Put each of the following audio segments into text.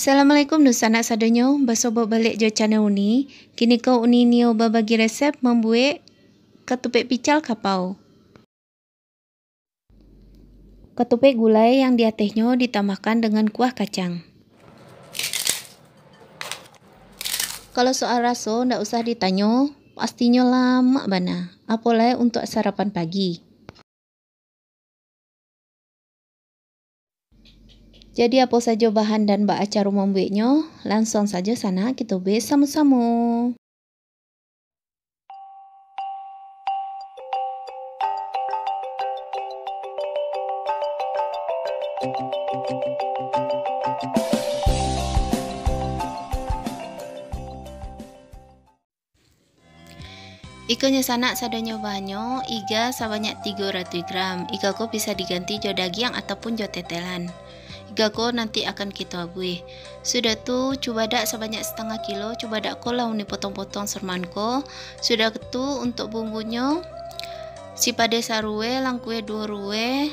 Assalamualaikum Nusana sadonyo, basobo balik jo channel uni. Kini kau uni nio babagi resep membuat ketupek pical kapau. Ketupek gulai yang di atasnya ditambahkan dengan kuah kacang. Kalau soal rasa ndak usah ditanya, pastinya lama bana. Apalagi untuk sarapan pagi. Jadi apa saja bahan dan bak cara membuatnya, langsung saja sana kita buat sama-sama. Ikannya sanak sadanya bahannya, iga sebanyak 300 gram. Iga ko bisa diganti jo daging ataupun jo tetelan. Iga ko nanti akan kita buih. Sudah tuh coba dak sebanyak setengah kilo, coba dak ko lah uni potong-potong serman ko. Sudah tuh untuk bumbunya, si pade sarue, langkue 2 rue,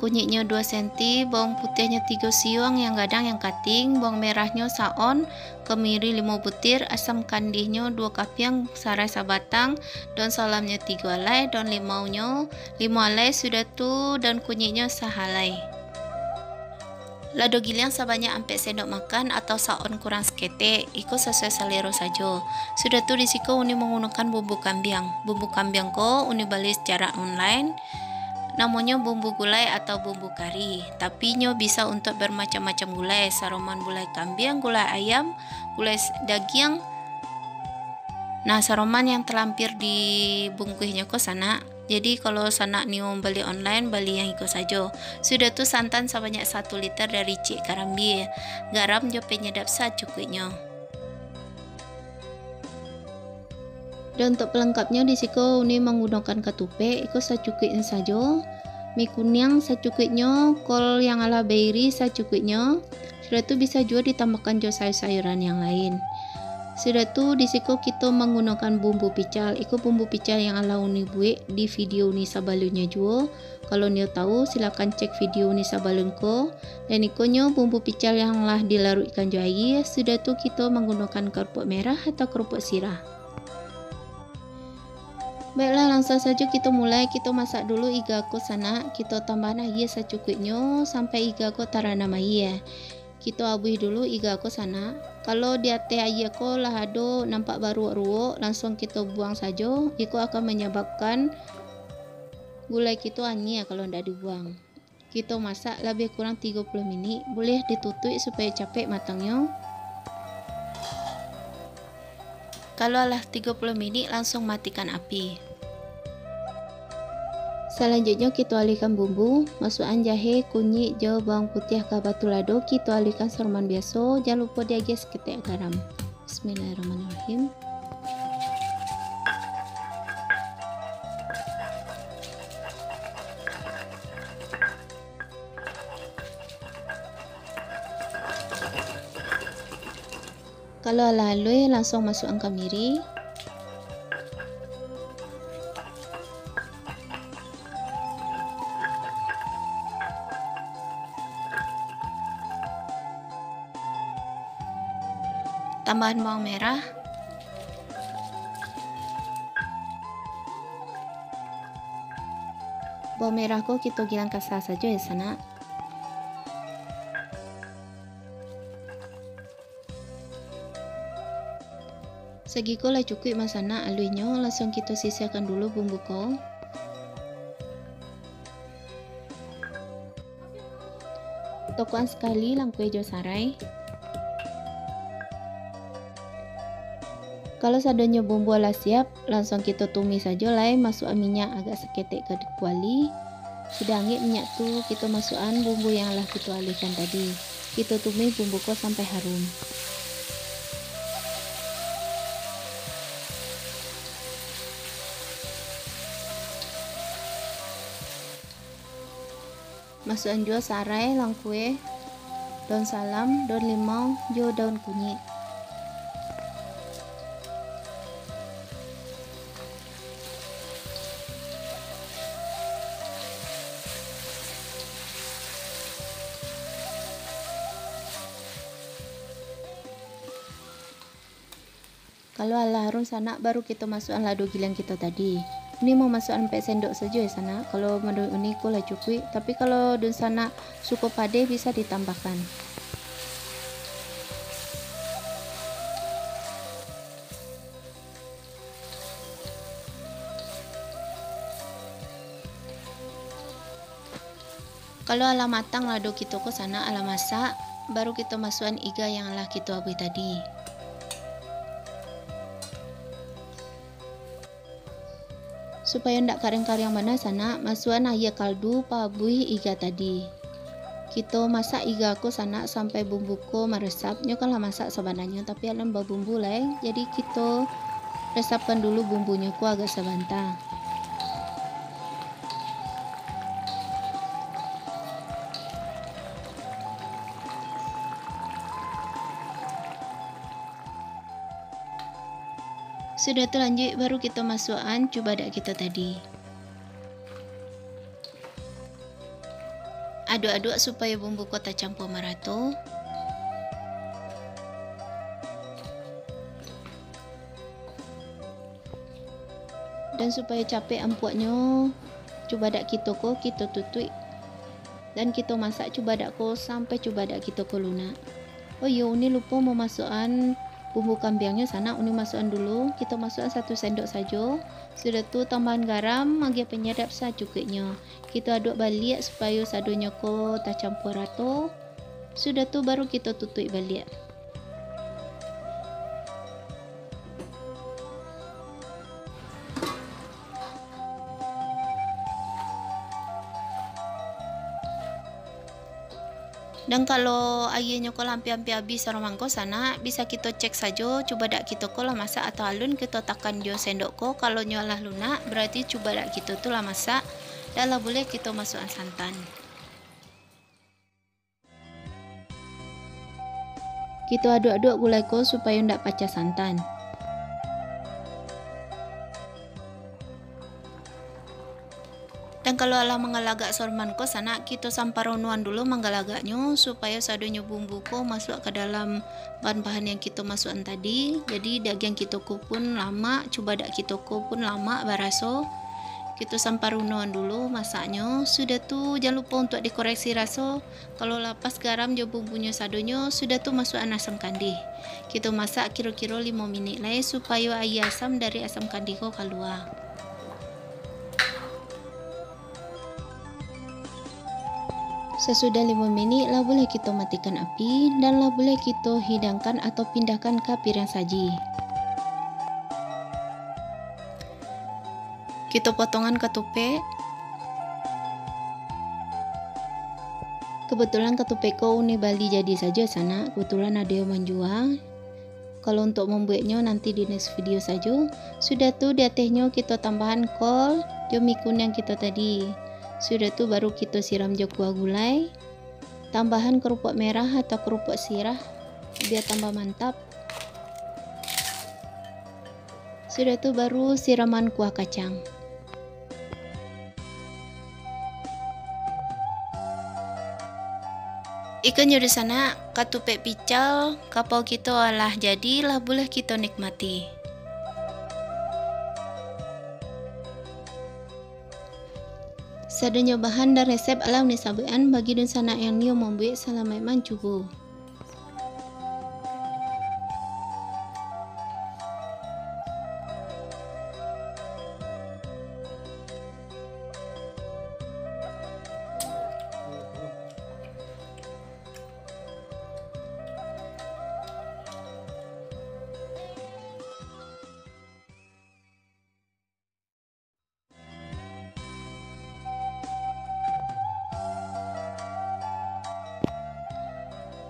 kunyitnya 2 cm, bawang putihnya 3 siung yang gadang yang kating, bawang merahnya saon, kemiri 5 butir, asam kandihnya 2 kapiang, sarai sabatang, daun salamnya 3 alai, daun limaunya 5 alai sudah tuh, dan kunyitnya sahalai. Lado giling sebanyak 4 sendok makan atau saon kurang sekete, ikut sesuai selera saja. Sudah tuh risiko uni menggunakan bumbu kambing. Bumbu kambing ko uni beli secara online. Namanya bumbu gulai atau bumbu kari, tapi nyo bisa untuk bermacam-macam gulai, saroman gulai kambing, gulai ayam, gulai daging. Nah, saroman yang terlampir di bungkusnya kok sana. Jadi kalau sana nio beli online, beli yang ikut saja. Sudah tuh santan sebanyak 1 liter dari Cik Karambi. Garam jo penyedap secukupnya. Dan untuk pelengkapnya di siko uni menggunakan ketupek, ikut secukupnya saja. Mie kuning secukupnya, kol yang ala berry secukupnya. Sudah itu bisa juga ditambahkan jo sayur-sayuran yang lain. Sudah itu di siko kita menggunakan bumbu pical. Ikut bumbu pical yang ala uni buat di video uni sabalunnya juga. Kalau nih tahu silakan cek video uni sabalun ko. Dan ikutnya bumbu pical yang lah dilarutkan jo air. Sudah itu kita menggunakan kerupuk merah atau kerupuk sirah. Baiklah, langsung saja kita mulai. Kita masak dulu iga ko sana. Kita tambah air secukupnya sampai iga ko tarana mai. Kita abuih dulu iga ko sana. Kalau di atas air ko lah ada nampak baru-baru, langsung kita buang saja. Itu akan menyebabkan gulai kita anyi kalau tidak dibuang. Kita masak lebih kurang 30 menit. Boleh ditutup supaya capek matangnya. Kalau lah 30 menit langsung matikan api. Selanjutnya kita alihkan bumbu, masukkan jahe, kunyit, jawa, bawang putih ke batu lado. Kita alihkan serman biasa. Jangan lupa diagih seketik garam. Bismillahirrahmanirrahim. Kalau halus langsung masukkan kemiri. Tambahan bawang merah. Bawang merah ko kita gilang kasar saja ya sana. Segiko lah cukup masana alunya, langsung kita sisihkan dulu bumbu ko. Tokoan sekali langkue jo sarai. Kalau sadanya bumbu lah siap, langsung kita tumis saja lah. Masuk minyak agak seketik ke kuali. Sudah angin minyak tuh kita masukkan bumbu yang lah kita alihkan tadi. Kita tumis bumbu ko sampai harum. Masukkan juga sarai, langkue, daun salam, daun limau, juga daun kunyit. Kalau larut sana baru kita masukkan lado giling kita tadi. Ini mau masukkan 4 sendok saja ya sana. Kalau menurut ini aku lah cukup, tapi kalau dun sana suka pade bisa ditambahkan. Kalau ala matang lado kita ke sana ala masak, baru kita masukkan iga yang lah kita abui tadi. Supaya ndak kering-kering mana sana, masukkan air kaldu pabui iga tadi. Kita masak iga ko sana sampai bumbu ko meresap. Nyo kan lah masak sebenarnya, tapi alam bumbu lah. Jadi kita resapkan dulu bumbunya ko agak sebentar. Sudah tuh lanjut baru kita masukkan cubadak kita tadi. Aduk-aduk supaya bumbu kota campur merata. Dan supaya capek empuknya cubadak kita ko kita tutup. Dan kita masak cubadak ko sampai cubadak kita ko lunak. Oh iya, ini lupa memasukkan bumbu kambingnya sana. Ini masukkan dulu, kita masukkan 1 sendok saja. Sudah tu tambahan garam bagi penyedap secukupnya. Kita aduk balik supaya sadonya ko tak campur rata. Sudah tu baru kita tutup balik. Dan kalau airnya ko hampir habis romangko sana, bisa kita cek saja cubadak kita ko lah masak atau alun. Kita tekan jo sendok ko, kalau nyolah lunak berarti cubadak kita tu lah masak. Dan lah boleh kita masukkan santan. Kita aduk-aduk gulai ko supaya ndak pecah santan. Dan kalau ala mengalagak sorman ko sana, kita samparonuan dulu mengalagaknya supaya sadonya bumbu ko masuk ke dalam bahan-bahan yang kita masukkan tadi. Jadi daging kita ko pun lama, cubadak kita ko pun lama baraso. Kita samparonuan dulu masaknya. Sudah tu jangan lupa untuk dikoreksi rasa. Kalau lapas garam jo bumbunya sadonya, sudah tu masukkan asam kandi. Kita masak kira-kira 5 menit lah supaya air asam dari asam kandi ko keluar. Sesudah 5 menit lah boleh kita matikan api dan lah boleh kita hidangkan atau pindahkan ke piring saji. Kita potongan ketupat. Kebetulan ketupat ko ini Bali jadi saja sana. Kebetulan ada yang menjual. Kalau untuk membuatnya nanti di next video saja. Sudah tu di atasnya kita tambahan kol, jo mikun yang kita tadi. Sudah tu baru kita siram jo kuah gulai. Tambahan kerupuk merah atau kerupuk sirah biar tambah mantap. Sudah tu baru siraman kuah kacang. Ikannya di sana ketupat pical kapau kita olah jadi lah boleh kita nikmati. Sadanya bahan dan resep alam ni sabian bagi dun sana yang niyo membuat selamat mancubo.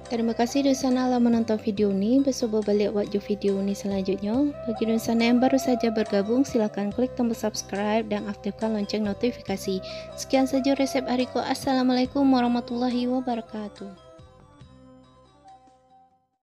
Terima kasih di sana telah menonton video ini. Bercoba balik buat video ini selanjutnya. Bagi di sana yang baru saja bergabung, silakan klik tombol subscribe dan aktifkan lonceng notifikasi. Sekian saja resep hariku. Assalamualaikum warahmatullahi wabarakatuh.